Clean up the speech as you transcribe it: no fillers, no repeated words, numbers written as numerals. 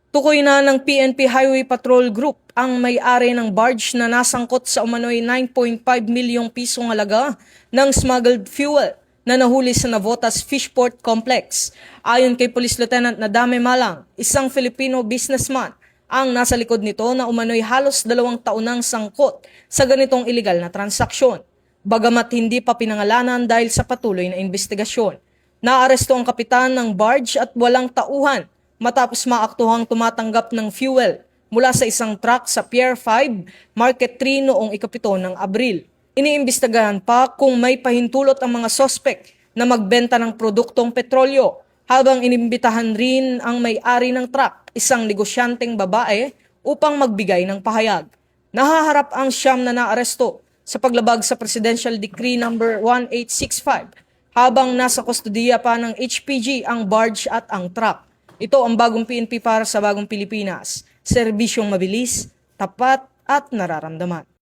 Tukoy na ng PNP Highway Patrol Group ang may-ari ng barge na nasangkot sa umano'y 9.5 milyong pisong halaga ng smuggled fuel na nahuli sa Navotas Fishport Complex. Ayon kay Police Lieutenant Nadame Malang, isang Filipino businessman ang nasa likod nito na umano'y halos 2 taon nang sangkot sa ganitong iligal na transaksyon. Bagamat hindi pa pinangalanan dahil sa patuloy na investigasyon. Naaresto ang kapitan ng barge at walang tauhan matapos maaktuhang tumatanggap ng fuel mula sa isang truck sa Pier 5, Market 3 noong ika-7 ng Abril. Iniimbestigahan pa kung may pahintulot ang mga sospek na magbenta ng produktong petrolyo habang inimbitahan rin ang may-ari ng truck, isang negosyanteng babae, upang magbigay ng pahayag. Nahaharap ang siyam na naaresto sa paglabag sa Presidential Decree No. 1865 habang nasa kustodiya pa ng HPG ang barge at ang truck. Ito ang bagong PNP para sa bagong Pilipinas. Serbisyong mabilis, tapat at nararamdaman.